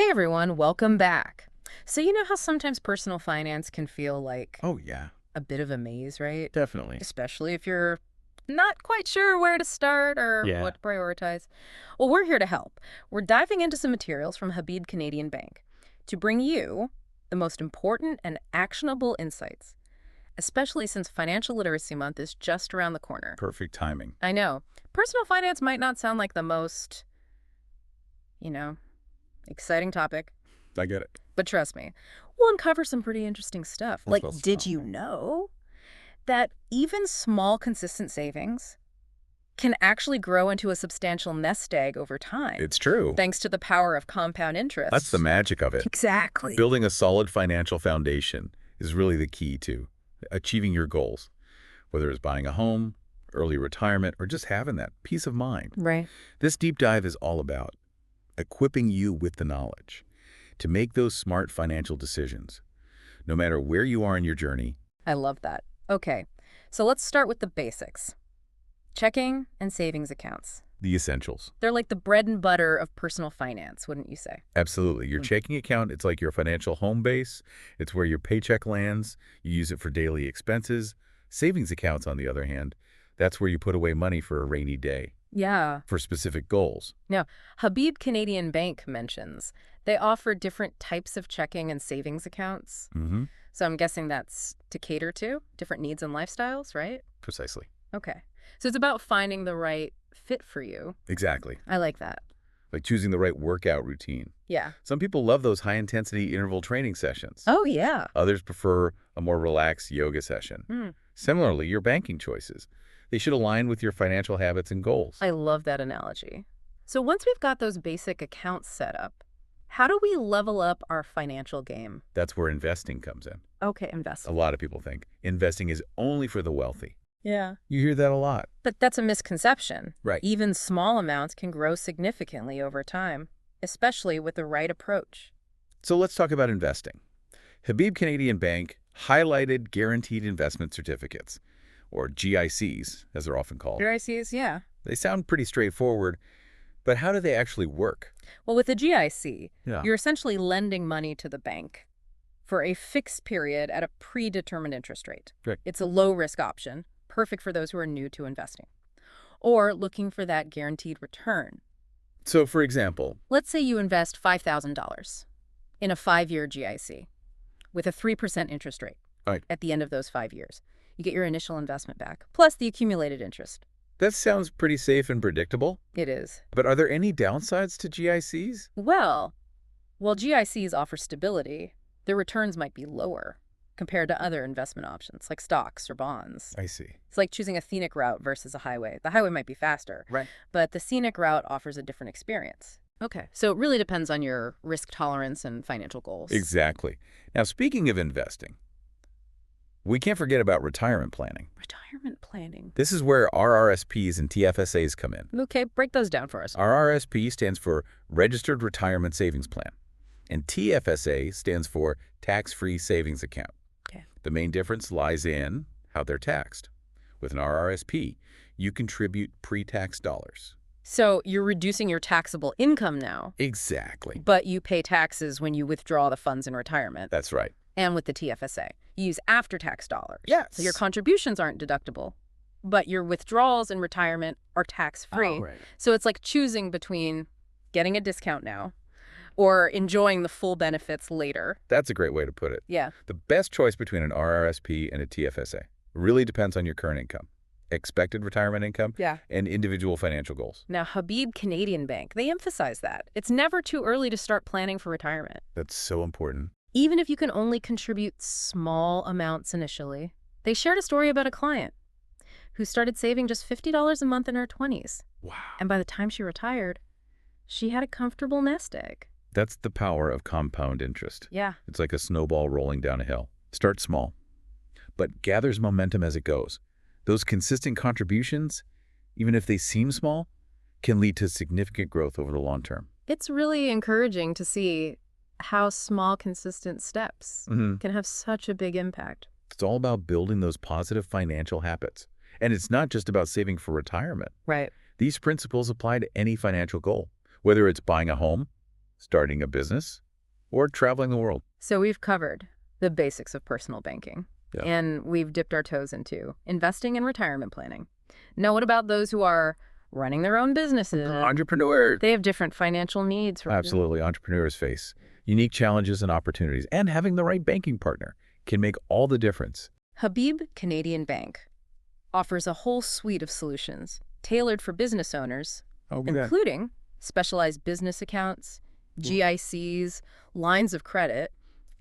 Hey everyone, welcome back. So you know how sometimes personal finance can feel like Oh, yeah, a bit of a maze, right? definitely. Especially if you're not quite sure where to start or Yeah. what to prioritize. Well, we're here to help. We're diving into some materials from Habib Canadian Bank to bring you the most important and actionable insights, especially since Financial Literacy Month is just around the corner. Perfect timing. I know. Personal finance might not sound like the most, you know, exciting topic. I get it. But trust me, we'll uncover some pretty interesting stuff. Let's Like, go. did you know that even small, consistent savings can actually grow into a substantial nest egg over time, It's true. thanks to the power of compound That's the interest? magic of it. Exactly. Building a solid financial foundation is really the key to achieving your goals, whether it's buying a home, early retirement, or just having that peace of mind. Right. This deep dive is all about equipping you with the knowledge to make those smart financial decisions, no matter where you are in your journey. I love that. Okay, so let's start with the basics. Checking and savings accounts. The essentials. They're like the bread and butter of personal finance, wouldn't you say? Absolutely. Your Mm. checking account, it's like your financial home base. It's where your paycheck lands. You use it for daily expenses. Savings accounts, on the other hand, that's where you put away money for a rainy day, Yeah. for specific goals. Now, Habib Canadian Bank mentions they offer different types of checking and savings accounts. Mm-hmm. So I'm guessing that's to cater to different needs and lifestyles, right? Precisely. Okay. So it's about finding the right fit for you. Exactly. I like that. Like choosing the right workout routine. Yeah. Some people love those high-intensity interval training sessions. Oh, yeah. Others prefer a more relaxed yoga session. Hmm. Similarly, your banking choices. They should align with your financial habits and goals. I love that analogy. So once we've got those basic accounts set up, how do we level up our financial game? That's where investing comes in. Okay, A invest. lot of people think investing is only for the wealthy. Yeah. You hear that a lot. But that's a misconception. Right. Even small amounts can grow significantly over time, especially with the right approach. So let's talk about investing. Habib Canadian Bank highlighted guaranteed investment certificates, or GICs, as they're often called. GICs, yeah. They sound pretty straightforward, but how do they actually work? Well, with a GIC, Yeah. you're essentially lending money to the bank for a fixed period at a predetermined interest rate. Right. It's a low-risk option, perfect for those who are new to investing, or looking for that guaranteed return. So, for example, Let's say you invest $5,000 in a 5-year GIC with a 3% interest rate Right. at the end of those 5 years. You get your initial investment back, plus the accumulated interest. that sounds pretty safe and predictable, It is. but are there any downsides to GICs? Well, while GICs offer stability, their returns might be lower compared to other investment options like stocks or bonds. I see. It's like choosing a scenic route versus a highway. The highway might be faster, Right. but the scenic route offers a different experience. Okay, so it really depends on your risk tolerance and financial goals. Exactly. Now, speaking of investing, we can't forget about retirement planning. Retirement planning. This is where RRSPs and TFSAs come in. Okay, break those down for us. RRSP stands for Registered Retirement Savings Plan, and TFSA stands for Tax-Free Savings Account. Okay. The main difference lies in how they're taxed. With an RRSP, you contribute pre-tax dollars. So you're reducing your taxable income now, Exactly. but you pay taxes when you withdraw the funds in retirement. That's right. And with the TFSA, you use after-tax dollars. Yes. So your contributions aren't deductible, but your withdrawals in retirement are tax-free. Oh, right. So it's like choosing between getting a discount now or enjoying the full benefits later. That's a great way to put it. Yeah. The best choice between an RRSP and a TFSA really depends on your current income, expected retirement income, Yeah. and individual financial goals. Now, Habib Canadian Bank, they emphasize that. It's never too early to start planning for retirement. That's so important. Even if you can only contribute small amounts initially. They shared a story about a client who started saving just $50 a month in her 20s. Wow. And by the time she retired, she had a comfortable nest egg. That's the power of compound interest. Yeah. It's like a snowball rolling down a hill. Start small, but gathers momentum as it goes. Those consistent contributions, even if they seem small, can lead to significant growth over the long term. It's really encouraging to see how small, consistent steps can have such a big impact. It's all about building those positive financial habits. And it's not just about saving for retirement. Right. These principles apply to any financial goal, whether it's buying a home, starting a business, or traveling the world. So we've covered the basics of personal banking, Yeah. and we've dipped our toes into investing and retirement planning. Now, what about those who are running their own businesses? Entrepreneurs. They have different financial needs. Absolutely. Entrepreneurs face unique challenges and opportunities, and having the right banking partner can make all the difference. Habib Canadian Bank offers a whole suite of solutions tailored for business owners, including specialized business accounts, GICs, lines of credit,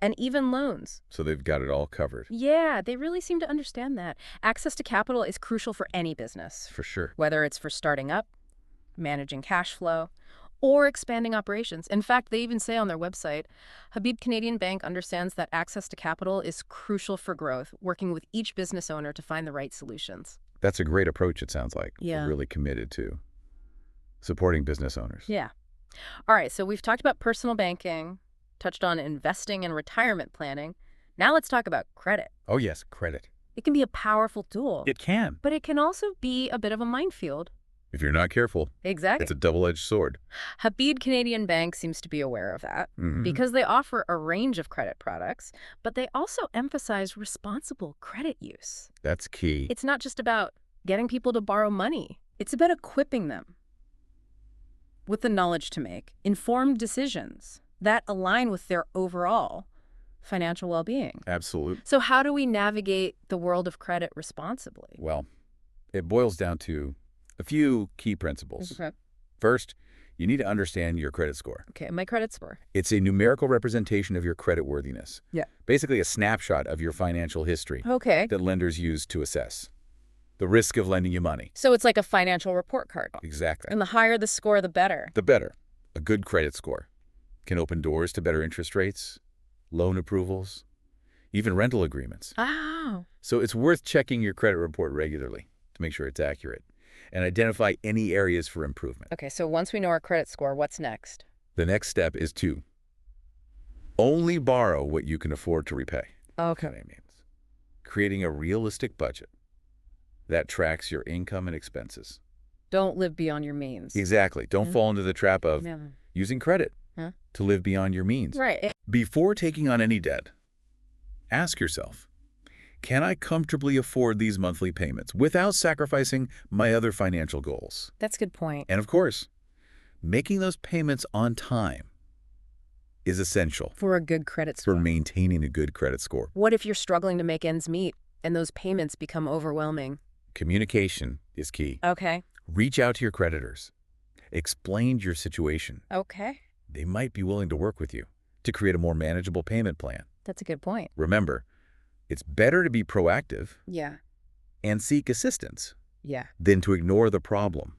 and even loans. So they've got it all covered. Yeah, they really seem to understand that. Access to capital is crucial for any business, For sure. whether it's for starting up, managing cash flow, or expanding operations. In fact, they even say on their website, Habib Canadian Bank understands that access to capital is crucial for growth, working with each business owner to find the right solutions. That's a great approach, it sounds like. Yeah. We're really committed to supporting business owners. Yeah. All right, so we've talked about personal banking, touched on investing and retirement planning. Now let's talk about credit. Oh, yes, credit. It can be a powerful tool, It can. but it can also be a bit of a minefield. If you're not careful, Exactly. it's a double-edged sword. Habib Canadian Bank seems to be aware of that Mhm. because they offer a range of credit products, but they also emphasize responsible credit use. That's key. It's not just about getting people to borrow money. It's about equipping them with the knowledge to make informed decisions that align with their overall financial well-being. Absolute. So how do we navigate the world of credit responsibly? Well, it boils down to a few key principles. Okay. First, you need to understand your credit score. Okay, my credit score. It's a numerical representation of your credit worthiness. Yeah. Basically a snapshot of your financial history Okay. that lenders use to assess the risk of lending you money. So it's like a financial report card. Exactly. And the higher the score, the better. The better. A good credit score can open doors to better interest rates, loan approvals, even rental agreements. Oh. So it's worth checking your credit report regularly to make sure it's accurate and identify any areas for improvement. Okay, so once we know our credit score, what's next? The next step is to only borrow what you can afford to repay. Okay. That means creating a realistic budget that tracks your income and expenses. Don't live beyond your means. Exactly. Don't fall into the trap of Yeah. using credit Huh? to live beyond your means. Right. Before taking on any debt, ask yourself, can I comfortably afford these monthly payments without sacrificing my other financial goals? That's a good point. And of course, making those payments on time is essential For a good credit for score. maintaining a good credit score. What if you're struggling to make ends meet and those payments become overwhelming? Communication is key. Okay. Reach out to your creditors. Explain your situation. Okay. They might be willing to work with you to create a more manageable payment plan. That's a good point. Remember, it's better to be proactive Yeah. and seek assistance Yeah. than to ignore the problem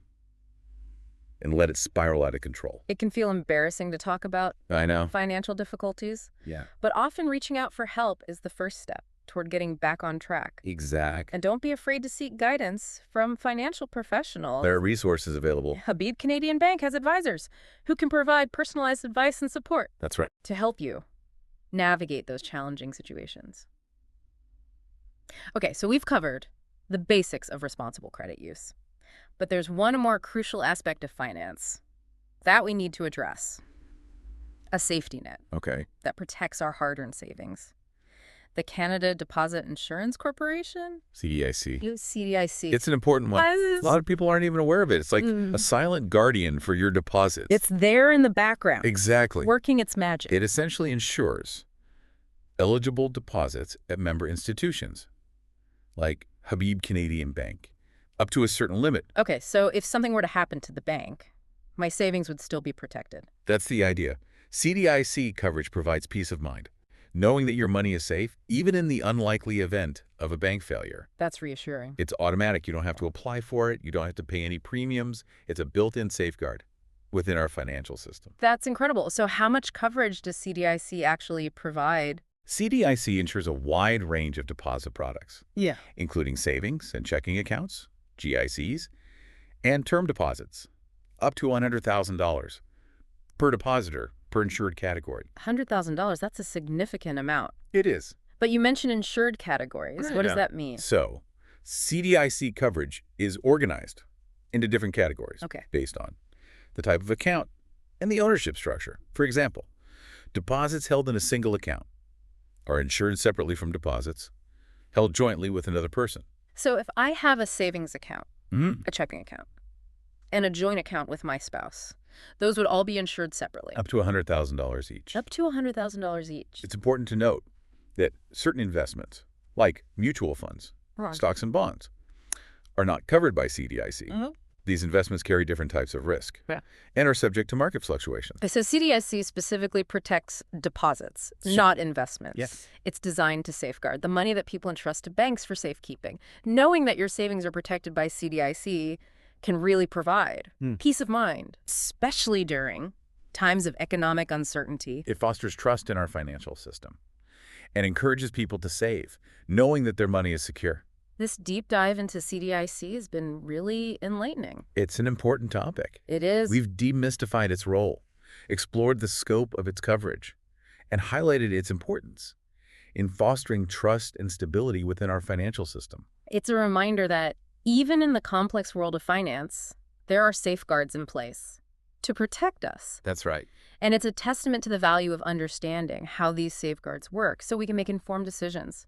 and let it spiral out of control. It can feel embarrassing to talk about I know. financial difficulties, Yeah. but often reaching out for help is the first step toward getting back on track. Exact. And don't be afraid to seek guidance from financial professionals. There are resources available. Habib Canadian Bank has advisors who can provide personalized advice and support That's right. to help you navigate those challenging situations. Okay, so we've covered the basics of responsible credit use. But there's one more crucial aspect of finance that we need to address. A safety net Okay. that protects our hard-earned savings. The Canada Deposit Insurance Corporation? CDIC. CDIC. It's an important one. A lot of people aren't even aware of it. It's like a silent guardian for your deposits. It's there in the background, Exactly. working its magic. It essentially ensures eligible deposits at member institutions, like Habib Canadian Bank, up to a certain limit. Okay, so if something were to happen to the bank, my savings would still be protected. That's the idea. CDIC coverage provides peace of mind, knowing that your money is safe, even in the unlikely event of a bank failure. That's reassuring. It's automatic. You don't have to apply for it. You don't have to pay any premiums. It's a built-in safeguard within our financial system. That's incredible. So how much coverage does CDIC actually provide? CDIC insures a wide range of deposit products, Yeah. including savings and checking accounts, GICs, and term deposits, up to $100,000 per depositor per insured category. $100,000, that's a significant amount. It is. But you mentioned insured categories. Right. What does Yeah. that mean? So, CDIC coverage is organized into different categories Okay. based on the type of account, and the ownership structure. For example, deposits held in a single account are insured separately from deposits held jointly with another person. So if I have a savings account, Mhm. a checking account, and a joint account with my spouse, those would all be insured separately. Up to $100,000 each. Up to $100,000 each. It's important to note that certain investments, like mutual funds, Wrong. stocks and bonds, are not covered by CDIC. Mhm. These investments carry different types of risk Yeah. and are subject to market fluctuations. So CDIC specifically protects deposits, not investments. Yes. It's designed to safeguard the money that people entrust to banks for safekeeping. Knowing that your savings are protected by CDIC can really provide peace of mind, especially during times of economic uncertainty. It fosters trust in our financial system and encourages people to save, knowing that their money is secure. This deep dive into CDIC has been really enlightening. It's an important topic. It is. We've demystified its role, explored the scope of its coverage, and highlighted its importance in fostering trust and stability within our financial system. It's a reminder that even in the complex world of finance, there are safeguards in place to protect us. That's right. And it's a testament to the value of understanding how these safeguards work so we can make informed decisions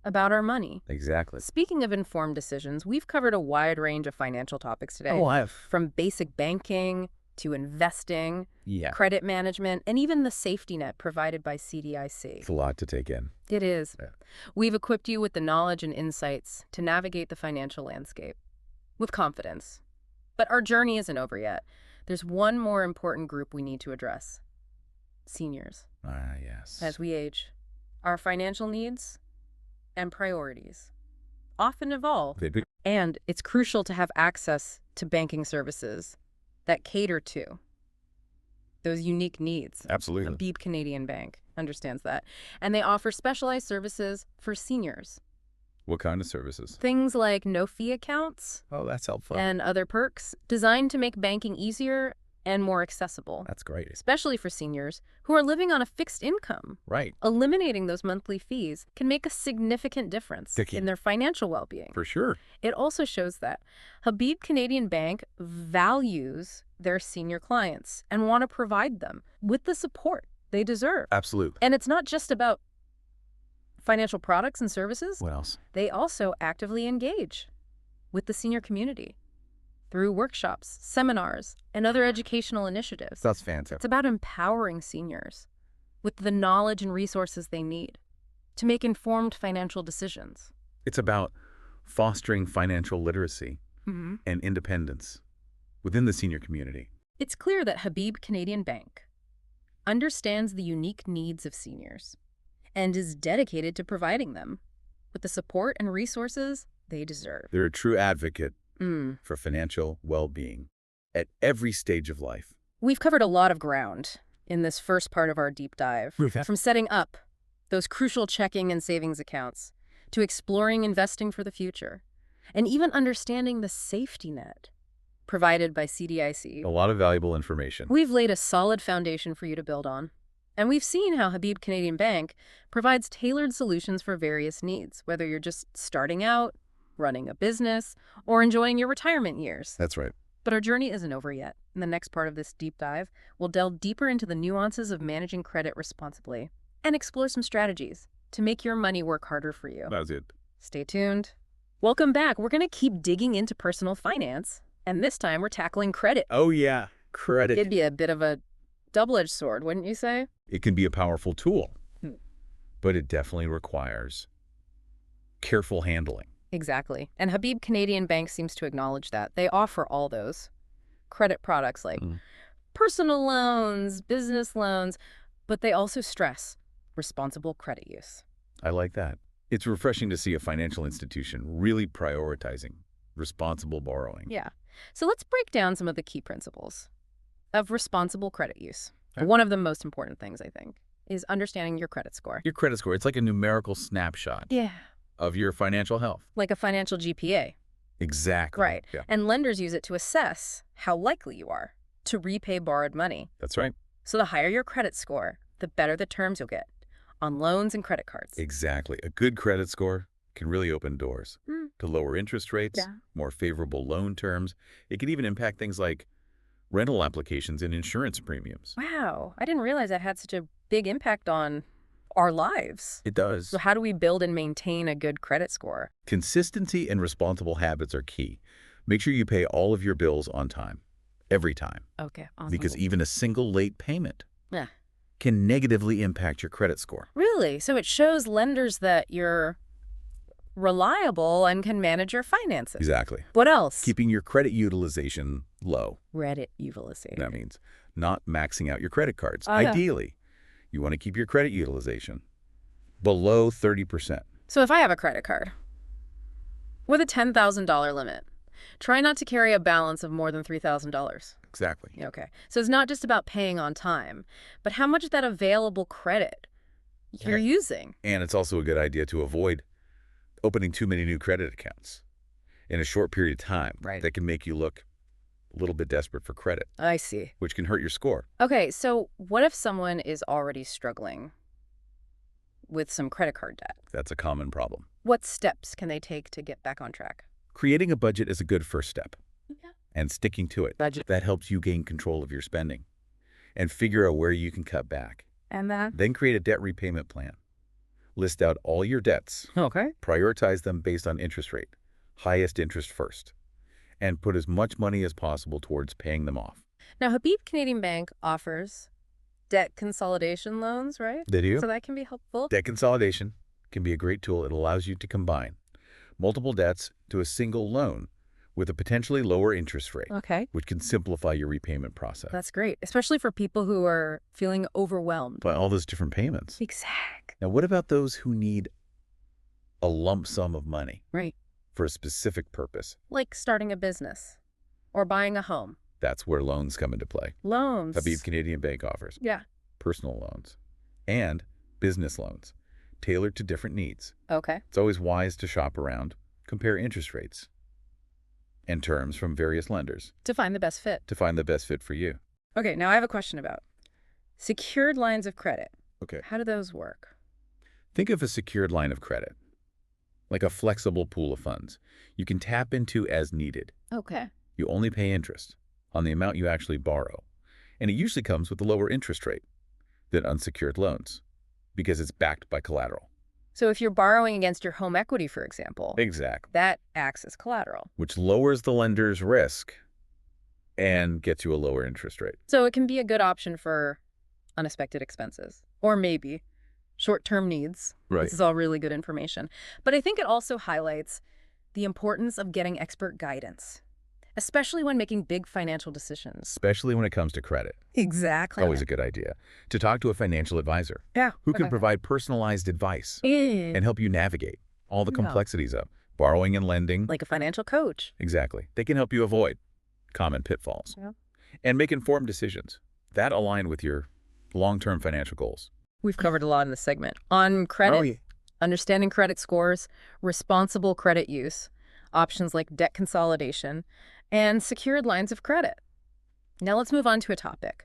about our money. Exactly. Speaking of informed decisions, we've covered a wide range of financial topics today. Oh, I have. From basic banking to investing, Yeah. credit management, and even the safety net provided by CDIC. It's a lot to take in. It is. Yeah. We've equipped you with the knowledge and insights to navigate the financial landscape with confidence. But our journey isn't over yet. There's one more important group we need to address. Seniors. Ah, yes. As we age, our financial needs and priorities often evolve. They'd be- And it's crucial to have access to banking services that cater to those unique needs. Absolutely. Habib Canadian Bank understands that. And they offer specialized services for seniors. What kind of services? Things like no-fee accounts Oh, that's helpful. and other perks designed to make banking easier and more accessible, That's great. especially for seniors who are living on a fixed income. Right. Eliminating those monthly fees can make a significant difference Vicky. in their financial well-being. For sure. It also shows that Habib Canadian Bank values their senior clients and want to provide them with the support they deserve. Absolutely. And it's not just about financial products and services. What else? They also actively engage with the senior community through workshops, seminars, and other educational initiatives. That's fantastic. It's about empowering seniors with the knowledge and resources they need to make informed financial decisions. It's about fostering financial literacy and independence within the senior community. It's clear that Habib Canadian Bank understands the unique needs of seniors and is dedicated to providing them with the support and resources they deserve. They're a true advocate for financial well-being at every stage of life. We've covered a lot of ground in this first part of our deep dive, from setting up those crucial checking and savings accounts to exploring investing for the future and even understanding the safety net provided by CDIC. A lot of valuable information. We've laid a solid foundation for you to build on. And we've seen how Habib Canadian Bank provides tailored solutions for various needs, whether you're just starting out, running a business, or enjoying your retirement years. That's right. But our journey isn't over yet. In the next part of this deep dive, we'll delve deeper into the nuances of managing credit responsibly and explore some strategies to make your money work harder for you. That was it. Stay tuned. Welcome back. We're going to keep digging into personal finance, and this time we're tackling credit. Oh, yeah. Credit. It'd be a bit of a double-edged sword, wouldn't you say? It can be a powerful tool, but it definitely requires careful handling. Exactly. And Habib Canadian Bank seems to acknowledge that. They offer all those credit products like personal loans, business loans, but they also stress responsible credit use. I like that. It's refreshing to see a financial institution really prioritizing responsible borrowing. Yeah. So let's break down some of the key principles of responsible credit use. Okay. One of the most important things, I think, is understanding your credit score. Your credit score, it's like a numerical snapshot Yeah. of your financial health. Like a financial GPA. Exactly. Right. Yeah. And lenders use it to assess how likely you are to repay borrowed money. That's right. So the higher your credit score, the better the terms you'll get on loans and credit cards. Exactly. A good credit score can really open doors to lower interest rates, Yeah. more favorable loan terms. It can even impact things like rental applications, and insurance premiums. Wow, I didn't realize that had such a big impact on our lives. It does. So how do we build and maintain a good credit score? Consistency and responsible habits are key. Make sure you pay all of your bills on time, every time, Okay, awesome. because even a single late payment Yeah. can negatively impact your credit score. Really? So it shows lenders that you're reliable and can manage your finances. Exactly. What else? Keeping your credit utilization low. Reddit utilization. That means not maxing out your credit cards. Oh, yeah. Ideally, you want to keep your credit utilization below 30%. So if I have a credit card with a $10,000 limit, try not to carry a balance of more than $3,000. Exactly. Okay. So it's not just about paying on time, but how much of that available credit you're using. And it's also a good idea to avoid opening too many new credit accounts in a short period of time. Right. That can make you look a little bit desperate for credit, I see. which can hurt your score. Okay, so what if someone is already struggling with some credit card debt? That's a common problem. What steps can they take to get back on track? Creating a budget is a good first step, Yeah. and sticking to it. Budget. That helps you gain control of your spending and figure out where you can cut back. And that? Then create a debt repayment plan. List out all your debts. Okay. Prioritize them based on interest rate, highest interest first, and put as much money as possible towards paying them off. Now, Habib Canadian Bank offers debt consolidation loans, right? They do. So that can be helpful. Debt consolidation can be a great tool. It allows you to combine multiple debts to a single loan with a potentially lower interest rate, Okay. which can simplify your repayment process. That's great, especially for people who are feeling overwhelmed. By all those different payments. Exact. Now, what about those who need a lump sum of money Right. for a specific purpose? Like starting a business or buying a home. That's where loans come into play. Loans. Habib Canadian Bank offers Yeah. personal loans and business loans tailored to different needs. Okay. It's always wise to shop around, compare interest rates and terms from various lenders To find the best fit. to find the best fit for you. Okay, now I have a question about secured lines of credit. Okay. How do those work? Think of a secured line of credit, like a flexible pool of funds you can tap into as needed. Okay. You only pay interest on the amount you actually borrow, and it usually comes with a lower interest rate than unsecured loans because it's backed by collateral. So if you're borrowing against your home equity, for example, Exactly. that acts as collateral. Which lowers the lender's risk and gets you a lower interest rate. So it can be a good option for unexpected expenses or maybe short-term needs. Right. This is all really good information. But I think it also highlights the importance of getting expert guidance, especially when making big financial decisions. Especially when it comes to credit. Exactly. Always a good idea to talk to a financial advisor Yeah. who can okay. provide personalized advice Eh, and help you navigate all the Yeah. complexities of borrowing and lending. like a financial coach. Exactly. They can help you avoid common pitfalls Yeah. and make informed decisions that align with your long-term financial goals. We've covered a lot in this segment. On credit, understanding credit scores, responsible credit use, options like debt consolidation, and secured lines of credit. Now let's move on to a topic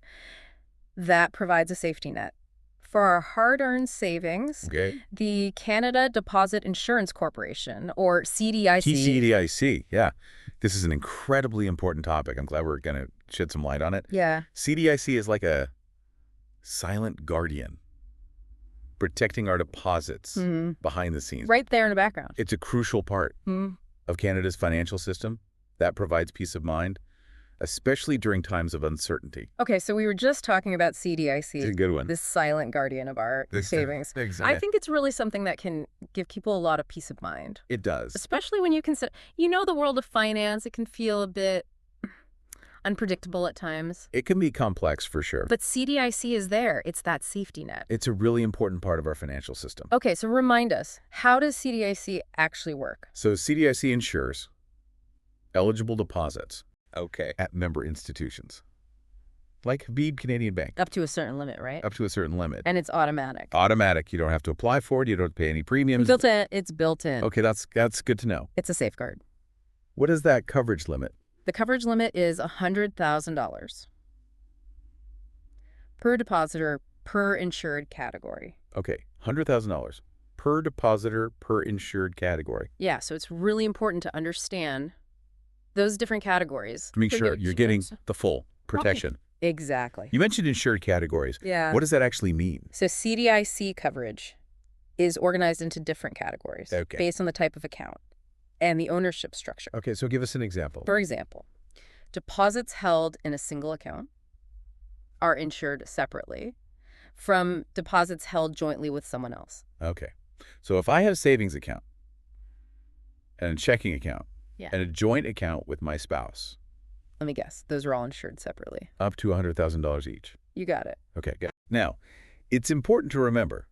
that provides a safety net. For our hard-earned savings, Okay. the Canada Deposit Insurance Corporation, or CDIC. CDIC, yeah. This is an incredibly important topic. I'm glad we're going to shed some light on it. Yeah. CDIC is like a silent guardian protecting our deposits behind the scenes. Right there in the background. It's a crucial part of Canada's financial system that provides peace of mind, especially during times of uncertainty. Okay, so we were just talking about CDIC. It's a good one. This silent guardian of our savings. Exactly. I think it's really something that can give people a lot of peace of mind, It does. especially when you consider, the world of finance, it can feel a bit unpredictable at times. It can be complex for sure. But CDIC is there. It's that safety net. It's a really important part of our financial system. Okay, so remind us, how does CDIC actually work? So CDIC insures eligible deposits Okay. at member institutions, like Habib Canadian Bank, Up to a certain limit, right? up to a certain limit. And it's automatic. Automatic. You don't have to apply for it. You don't have to pay any premiums. Built in. It's built in. Okay, that's good to know. It's a safeguard. What is that coverage limit? The coverage limit is $100,000 per depositor per insured category. Okay, $100,000 per depositor per insured category. Yeah, so it's really important to understand those different categories. To make for sure your you're getting insurance. the full protection. Exactly. You mentioned insured categories. Yeah. What does that actually mean? So CDIC coverage is organized into different categories Okay. based on the type of account and the ownership structure. Okay, so give us an example. For example, deposits held in a single account are insured separately from deposits held jointly with someone else. Okay. So if I have a savings account and a checking account Yeah. and a joint account with my spouse, Let me guess. Those are all insured separately. up to $100,000 each. You got it. Okay, good. Now, it's important to remember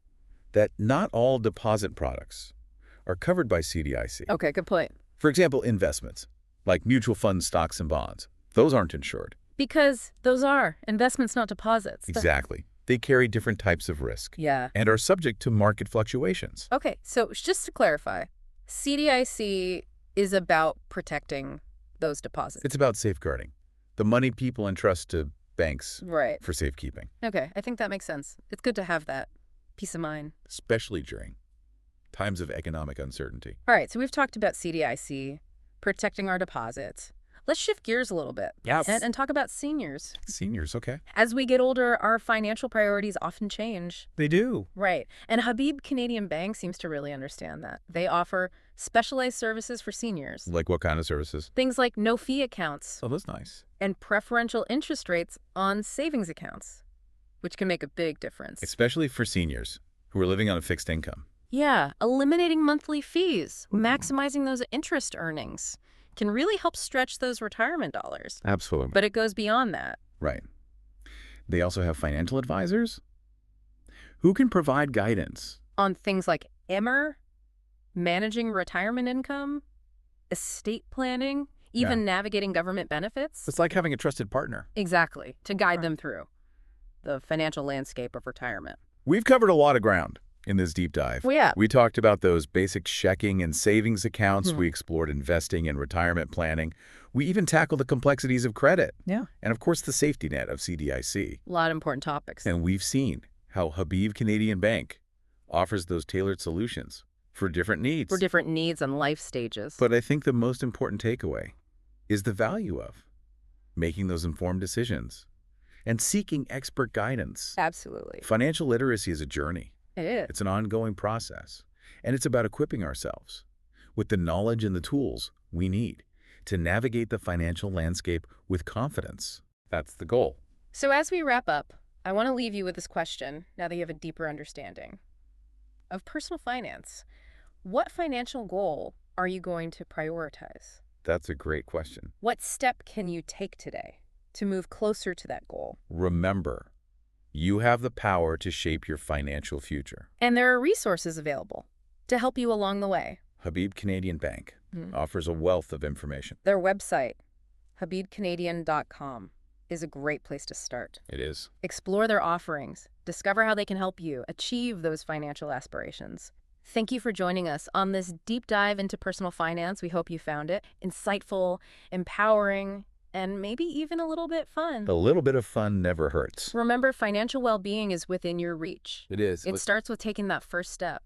that not all deposit products are covered by CDIC. Okay, good point. For example, investments, like mutual funds, stocks, and bonds. Those aren't insured. Because those are investments, not deposits. Exactly. They carry different types of risk Yeah. and are subject to market fluctuations. Okay, so just to clarify, CDIC is about protecting those deposits. It's about safeguarding the money people entrust to banks Right. for safekeeping, Okay, I think that makes sense. It's good to have that peace of mind. especially during times of economic uncertainty. All right, so we've talked about CDIC, protecting our deposits. Let's shift gears a little bit and talk about seniors. Seniors, okay. As we get older, our financial priorities often change. They do. Right. And Habib Canadian Bank seems to really understand that. They offer specialized services for seniors. Like what kind of services? Things like no-fee accounts Oh, that's nice. and preferential interest rates on savings accounts, which can make a big difference. Especially for seniors who are living on a fixed income. Yeah, eliminating monthly fees, maximizing those interest earnings can really help stretch those retirement dollars. Absolutely. But it goes beyond that. Right. They also have financial advisors who can provide guidance. On things like EMER, managing retirement income, estate planning, even navigating government benefits. It's like having a trusted partner. Exactly, to guide them through the financial landscape of retirement. We've covered a lot of ground in this deep dive. Well, yeah. We talked about those basic checking and savings accounts. We explored investing and retirement planning. We even tackled the complexities of credit. Yeah. And of course, the safety net of CDIC. A lot of important topics. And we've seen how Habib Canadian Bank offers those tailored solutions for different needs. For different needs and life stages. But I think the most important takeaway is the value of making those informed decisions and seeking expert guidance. Absolutely. Financial literacy is a journey. It is. It's an ongoing process, and it's about equipping ourselves with the knowledge and the tools we need to navigate the financial landscape with confidence. That's the goal. So as we wrap up, I want to leave you with this question, now that you have a deeper understanding of personal finance. What financial goal are you going to prioritize? That's a great question. What step can you take today to move closer to that goal? Remember, you have the power to shape your financial future. And there are resources available to help you along the way. Habib Canadian Bank offers a wealth of information. Their website, habibcanadian.com, is a great place to start. It is. Explore their offerings, discover how they can help you achieve those financial aspirations. Thank you for joining us on this deep dive into personal finance. We hope you found it insightful, empowering, and maybe even a little bit fun. A little bit of fun never hurts. Remember, financial well-being is within your reach. It is. It starts with taking that first step.